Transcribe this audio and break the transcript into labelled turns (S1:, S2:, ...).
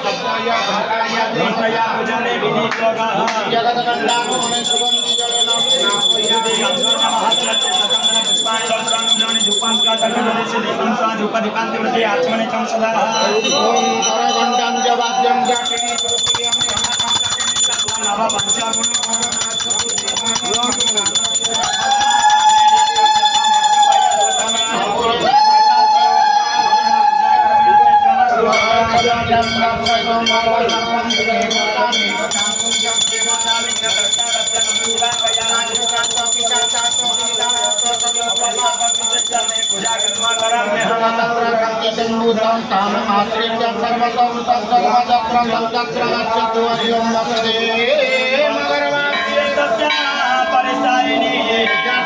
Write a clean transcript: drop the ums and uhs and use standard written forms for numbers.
S1: सप्ताया भाताया देवया पूजने विनीतोगः जगदगन्धामोने सुगन्धि जले नामयति गन्धर्व महात्रस्य सतंद्र पुष्पाणि दर्शनं जुपांस्कातकदले दीपंस्वादुपदीपान्ति वृद्धि आत्मने चं सदा ओम करगण्डं जवाद्यं जाटिनि सुरप्रियं नव पंचागुण परिसायिनी